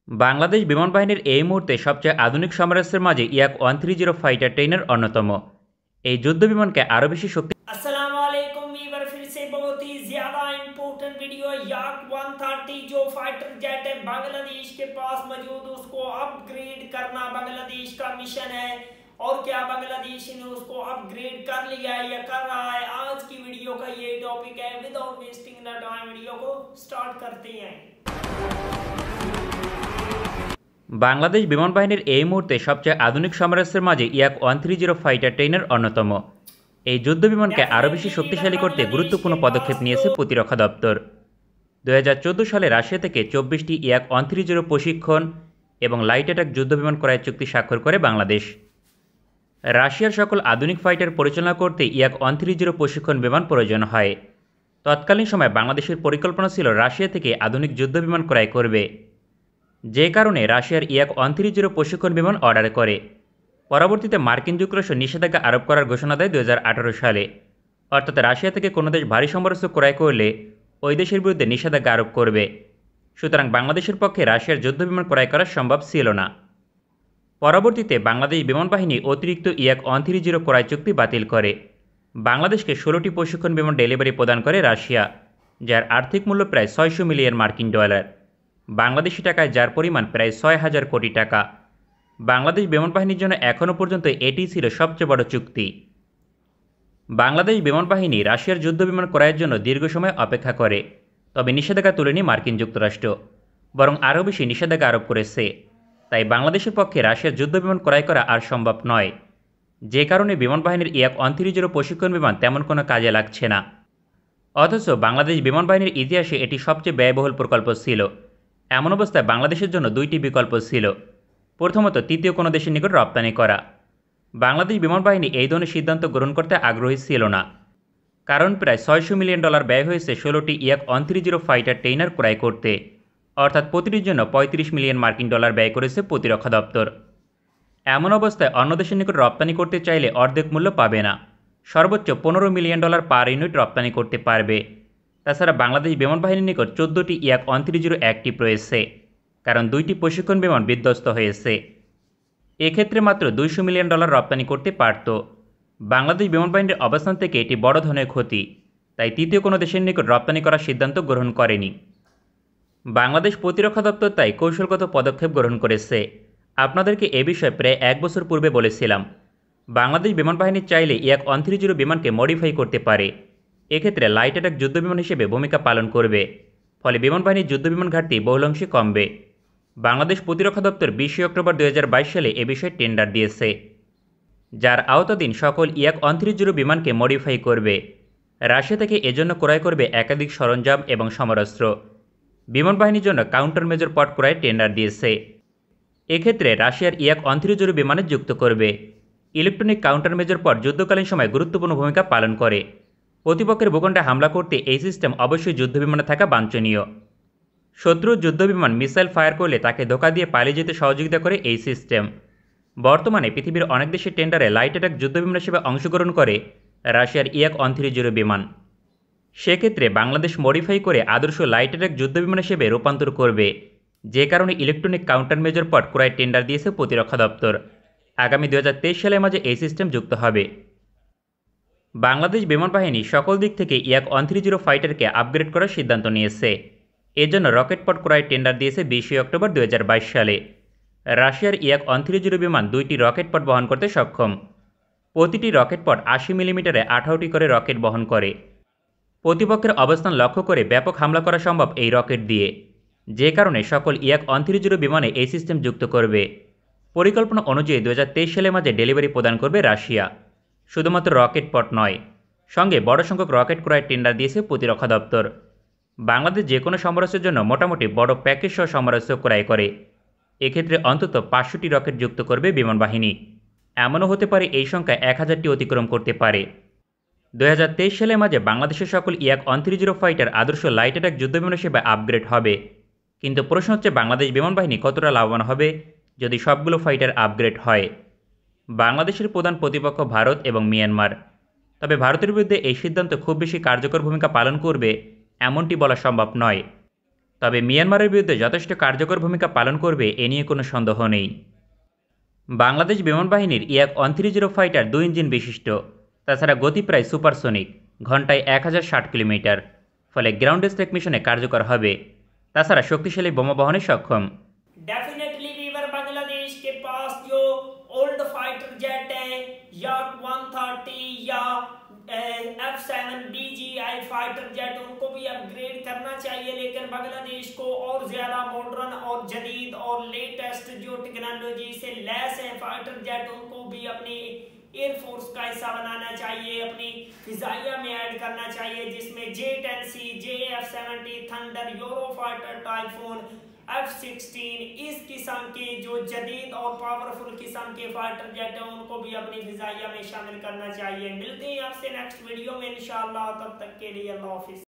বাংলাদেশ বিমান বাহিনীর এই মুহূর্তে সবচেয়ে আধুনিক সমরাস্ত্রের মাঝে ইয়াক-130 ফাইটার ট্রেনের অন্যতম। এই যুদ্ধবিমানকে আরও বেশি শক্তি अस्सलामुअलैकुम वीवर, फिर से बहुत ही ज्यादा इम्पोर्टेंट वीडियो। याक 130 जो फाइटर जेट है बांग्लादेश के पास मौजूद, उसको अपग्रेड करना बांग्लादेश का मिशन है। और क्या बांग्लादेश ने उसको अपग्रेड कर लिया है या कर रहा है, आज की वीडियो का ये टॉपिक है। Without wasting the time video को स्टार्ट करते हैं। বাংলাদেশ বিমান বাহিনীর এই মুহূর্তে সবচেয়ে আধুনিক সমরাস্ত্রের মাঝে ইয়াক-130 ফাইটার ট্রেনের অন্যতম। এই যুদ্ধবিমানকে আরও বেশি শক্তিশালী করতে গুরুত্বপূর্ণ পদক্ষেপ নিয়েছে প্রতিরক্ষা দপ্তর। 2014 সালে রাশিয়া থেকে 24টি ইয়াক-130 প্রশিক্ষণ এবং লাইট অ্যাটাক যুদ্ধবিমান ক্রয়ের চুক্তি স্বাক্ষর করে বাংলাদেশ। রাশিয়ার সকল আধুনিক ফাইটার পরিচালনা করতে ইয়াক-130 প্রশিক্ষণ বিমান প্রয়োজন হয়। তৎকালীন সময়ে বাংলাদেশের পরিকল্পনা ছিল রাশিয়া থেকে আধুনিক যুদ্ধবিমান ক্রয় করবে, যে কারণে রাশিয়ার ইয়াক-130 প্রশিক্ষণ বিমান অর্ডার করে। পরবর্তীতে মার্কিন যুক্তরাষ্ট্র নিষেধাজ্ঞা আরোপ করার ঘোষণা দেয় 2018 সালে। অর্থাৎ রাশিয়া থেকে কোনো দেশ ভারী সমরাস্ত্র ক্রয় করলে ওই দেশের বিরুদ্ধে নিষেধাজ্ঞা আরোপ করবে। সুতরাং বাংলাদেশের পক্ষে রাশিয়ার যুদ্ধবিমান ক্রয় করা সম্ভব ছিল না। পরবর্তীতে বাংলাদেশ বিমান বাহিনী অতিরিক্ত ইয়াক-130 ক্রয় চুক্তি বাতিল করে। বাংলাদেশকে 16টি প্রশিক্ষণ বিমান ডেলিভারি প্রদান করে রাশিয়া, যার আর্থিক মূল্য প্রায় 600 মিলিয়ন মার্কিন ডলার, বাংলাদেশি টাকায় যার পরিমাণ প্রায় 6000 কোটি টাকা। বাংলাদেশ বিমান বাহিনীর জন্য এখনও পর্যন্ত এটিই ছিল সবচেয়ে বড় চুক্তি। বাংলাদেশ বিমান বাহিনী রাশিয়ার যুদ্ধবিমান ক্রয়ের জন্য দীর্ঘ সময় অপেক্ষা করে, তবে নিষেধাজ্ঞা তুলেনি মার্কিন যুক্তরাষ্ট্র, বরং আরও বেশি নিষেধাজ্ঞা আরোপ করেছে। তাই বাংলাদেশের পক্ষে রাশিয়ার যুদ্ধবিমান ক্রয় করা আর সম্ভব নয়, যে কারণে বিমান বাহিনীর ইয়াক-130 প্রশিক্ষণ বিমান তেমন কোনো কাজে লাগছে না। অথচ বাংলাদেশ বিমান বাহিনীর ইতিহাসে এটি সবচেয়ে ব্যয়বহুল প্রকল্প ছিল। এমন অবস্থায় বাংলাদেশের জন্য দুইটি বিকল্প ছিল। প্রথমত, তৃতীয় কোনো দেশের নিকট রপ্তানি করা। বাংলাদেশ বিমান বাহিনী এই ধরনের সিদ্ধান্ত গ্রহণ করতে আগ্রহী ছিল না, কারণ প্রায় 600 মিলিয়ন ডলার ব্যয় হয়েছে 16টি ইয়াক-130 ফাইটার ট্রেনার ক্রয় করতে, অর্থাৎ প্রতিটির জন্য 35 মিলিয়ন মার্কিন ডলার ব্যয় করেছে প্রতিরক্ষা দপ্তর। এমন অবস্থায় অন্য দেশের নিকট রপ্তানি করতে চাইলে অর্ধেক মূল্য পাবে না, সর্বোচ্চ 15 মিলিয়ন ডলার পার ইউনিট রপ্তানি করতে পারবে। তাছাড়া বাংলাদেশ বিমান বাহিনীর নিকট 14টি ইয়াক-130 অ্যাক্টিভ রয়েছে, কারণ 2টি প্রশিক্ষণ বিমান বিধ্বস্ত হয়েছে। এক্ষেত্রে মাত্র 200 মিলিয়ন ডলার রপ্তানি করতে পারত। বাংলাদেশ বিমান বাহিনীর অবস্থান থেকে এটি বড় ধরনের ক্ষতি, তাই তৃতীয় কোনো দেশের নিকট রপ্তানি করার সিদ্ধান্ত গ্রহণ করেনি। বাংলাদেশ প্রতিরক্ষা দপ্তর তাই কৌশলগত পদক্ষেপ গ্রহণ করেছে। আপনাদেরকে এ বিষয়ে প্রায় 1 বছর পূর্বে বলেছিলাম। বাংলাদেশ বিমান বাহিনী চাইলে ইয়াক-130 বিমানকে মডিফাই করতে পারে, এক্ষেত্রে লাইট অ্যাটাক যুদ্ধবিমান হিসেবে ভূমিকা পালন করবে, ফলে বিমান বাহিনীর যুদ্ধবিমান ঘাটতি বহুলাংশে কমবে। বাংলাদেশ প্রতিরক্ষা দপ্তর 20 অক্টোবর 2022 সালে এ বিষয়ে টেন্ডার দিয়েছে, যার আওতাধীন সকল ইয়াক-130 বিমানকে মডিফাই করবে। রাশিয়া থেকে এজন্য ক্রয় করবে একাধিক সরঞ্জাম এবং সমরাস্ত্র। বিমান বাহিনীর জন্য কাউন্টার মেজর পড ক্রয়ের টেন্ডার দিয়েছে। এক্ষেত্রে রাশিয়ার ইয়াক-130 বিমানে যুক্ত করবে। ইলেকট্রনিক কাউন্টার মেজর পড যুদ্ধকালীন সময় গুরুত্বপূর্ণ ভূমিকা পালন করে। প্রতিপক্ষের ভূখণ্ডে হামলা করতে এই সিস্টেম অবশ্যই যুদ্ধবিমানে থাকা বাঞ্ছনীয়। শত্রুর যুদ্ধবিমান মিসাইল ফায়ার করলে তাকে ধোঁকা দিয়ে পালিয়ে যেতে সহযোগিতা করে এই সিস্টেম। বর্তমানে পৃথিবীর অনেক দেশের টেন্ডারে লাইট অ্যাটাক যুদ্ধবিমান হিসেবে অংশগ্রহণ করে রাশিয়ার ইয়াক-130 বিমান। সেক্ষেত্রে বাংলাদেশ মডিফাই করে আদর্শ লাইট অ্যাটাক যুদ্ধবিমান হিসেবে রূপান্তর করবে, যে কারণে ইলেকট্রনিক কাউন্টার মেজর পড ক্রয়ের টেন্ডার দিয়েছে প্রতিরক্ষা দপ্তর। আগামী 2023 সালের মাঝে এই সিস্টেম যুক্ত হবে। বাংলাদেশ বিমান বাহিনী সকল দিক থেকে ইয়াক-130 ফাইটারকে আপগ্রেড করার সিদ্ধান্ত নিয়েছে। এজন্য রকেট পড ক্রয়ের টেন্ডার দিয়েছে 20 অক্টোবর 2022 সালে। রাশিয়ার ইয়াক-130 বিমান 2টি রকেট পড বহন করতে সক্ষম। প্রতিটি রকেট পড 80 মিলিমিটারে 18টি করে রকেট বহন করে। প্রতিপক্ষের অবস্থান লক্ষ্য করে ব্যাপক হামলা করা সম্ভব এই রকেট দিয়ে, যে কারণে সকল ইয়াক-130 বিমানে এই সিস্টেম যুক্ত করবে। পরিকল্পনা অনুযায়ী 2023 সালের মাঝে ডেলিভারি প্রদান করবে রাশিয়া। শুধুমাত্র রকেট পড নয়, সঙ্গে বড় সংখ্যক রকেট ক্রয়ের টেন্ডার দিয়েছে প্রতিরক্ষা দপ্তর। বাংলাদেশ যে কোনো সমরাস্ত্রের জন্য মোটামুটি বড় প্যাকেজ সহ সমরাস্ত্র ক্রয় করে। এক্ষেত্রে অন্তত 500টি রকেট যুক্ত করবে বিমান বাহিনী। এমনও হতে পারে এই সংখ্যা 1000টি অতিক্রম করতে পারে। 2023 সালের মাঝে বাংলাদেশের সকল ইয়াক-130 ফাইটার আদর্শ লাইট অ্যাটাক যুদ্ধবিমান হিসেবে আপগ্রেড হবে। কিন্তু প্রশ্ন হচ্ছে, বাংলাদেশ বিমান বাহিনী কতটা লাভবান হবে যদি সবগুলো ফাইটার আপগ্রেড হয়। বাংলাদেশের প্রধান প্রতিপক্ষ ভারত এবং মিয়ানমার, তবে ভারতের বিরুদ্ধে এই সিদ্ধান্ত খুব বেশি কার্যকর ভূমিকা পালন করবে এমনটি বলা সম্ভব নয়। তবে মিয়ানমারের বিরুদ্ধে যথেষ্ট কার্যকর ভূমিকা পালন করবে এ নিয়ে কোনো সন্দেহ নেই। বাংলাদেশ বিমান বাহিনীর ইয়াক 130 ফাইটার 2 ইঞ্জিন বিশিষ্ট, তাছাড়া গতি প্রায় সুপারসোনিক, ঘন্টায় 1060 কিলোমিটার, ফলে গ্রাউন্ড স্ট্রাইক মিশনে কার্যকর হবে। তাছাড়া শক্তিশালী বোমা বহনে সক্ষম। डेफिनेटली वीवर बांग्लादेश के पास जो ओल्ड फाइटर जेट है याक 130 या F7BGI फाइटर जेट उनको भी अपग्रेड करना चाहिए, लेकिन बांग्लादेश को और ज्यादा मॉडर्न और जदीद और लेटेस्ट जो टेक्नोलॉजी से लैस है फाइटर जेट उनको भी अपनी एयरफोर्स का हिस्सा बनाना चाहिए, अपनी फिजाइया में ऐड करना चाहिए, जिसमें J10C, JF70, thunder, Eurofighter, typhoon, F16 इस किस्म के जो जदीद और पावरफुल किस्म के फाइटर जेट हैं उनको भी अपनी फिजाइया में शामिल करना चाहिए। मिलते हैं आपसे नेक्स्ट वीडियो में इंशाअल्लाह, तब तक के लिए अल्लाह हाफिज।